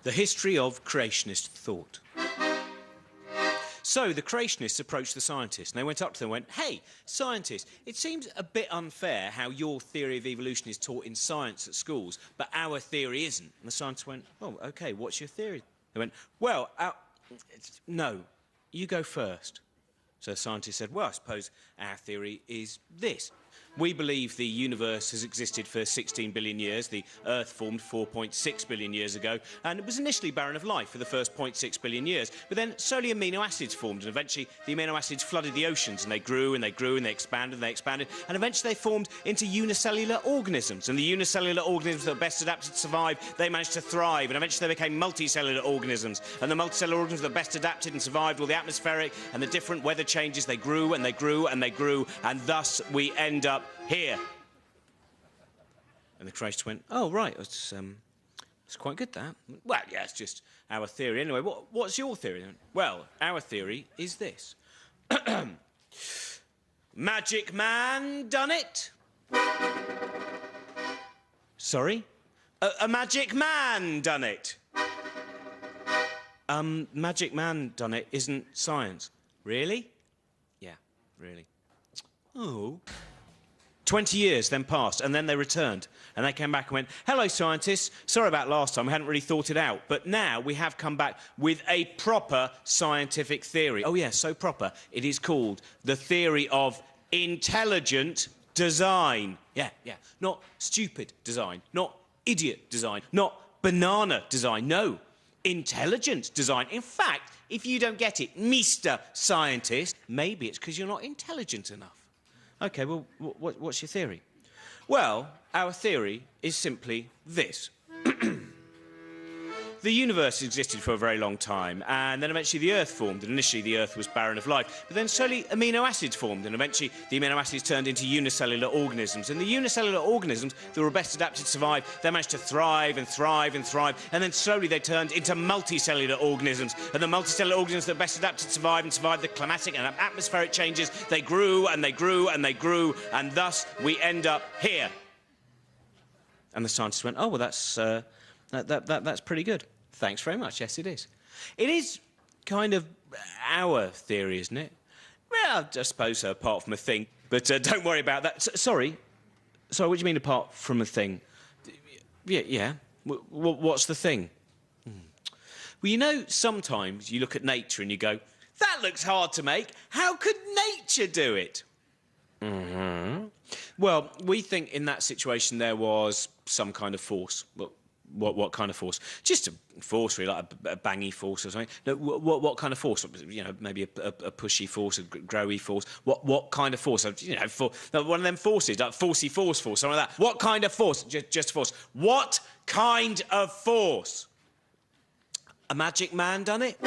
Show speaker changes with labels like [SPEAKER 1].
[SPEAKER 1] The history of creationist thought. So the creationists approached the scientists and they went up to them and went, "Hey, scientists, it seems a bit unfair how your theory of evolution is taught in science at schools, but our theory isn't." And the scientists went, "Oh, OK, what's your theory?" They went, "Well, no, you go first." So the scientist said, "Well, I suppose our theory is this. We believe the universe has existed for 16 billion years. The Earth formed 4.6 billion years ago, and it was initially barren of life for the first 0.6 billion years. But then slowly amino acids formed, and eventually the amino acids flooded the oceans, and they grew and they grew and they expanded and they expanded, and eventually they formed into unicellular organisms. And the unicellular organisms that were best adapted to survive, they managed to thrive, and eventually they became multicellular organisms. And the multicellular organisms that were best adapted and survived all the atmospheric and the different weather changes, they grew and they grew and they grew, and thus we end up here." And the creationists went, "Oh, right, it's quite good, that." "Well, yeah, it's just our theory. Anyway, what's your theory?" "Well, our theory is this. Magic man done it." "Sorry? A magic man done it." Magic man done it isn't science." "Really?" "Yeah, really." "Oh." 20 years then passed, and then they returned, and they came back and went, "Hello, scientists. Sorry about last time. We hadn't really thought it out. But now we have come back with a proper scientific theory." "Oh, yeah, so proper. It is called the theory of intelligent design." Yeah. Not stupid design, not idiot design, not banana design. No, intelligent design. In fact, if you don't get it, Mr. Scientist, maybe it's because you're not intelligent enough. OK, well, what's your theory? Well, our theory is simply this. The universe existed for a very long time, and then eventually the Earth formed, and initially the Earth was barren of life, but then slowly amino acids formed, and eventually the amino acids turned into unicellular organisms, and the unicellular organisms that were best adapted to survive, they managed to thrive and thrive and thrive, and then slowly they turned into multicellular organisms, and the multicellular organisms that were best adapted to survive and survived the climatic and atmospheric changes, they grew and they grew and they grew, and thus we end up here. And the scientists went, "Oh, well, that's pretty good." "Thanks very much. Yes, it is." "It is kind of our theory, isn't it?" "Well, I suppose so, apart from a thing. But don't worry about that." Sorry, what do you mean apart from a thing?" Yeah. What's the thing?" "Well, you know, sometimes you look at nature and you go, that looks hard to make. How could nature do it?" "Mm-hmm. Well, we think in that situation there was some kind of force." "Well, what kind of force?" "Just a force, really, like a bangy force or something." "No, what kind of force?" "You know, maybe a pushy force, a growy force." What kind of force?" "You know, one of them forces, like forcey force, something like that." "What kind of force?" Just force." "What kind of force?" "A magic man done it?"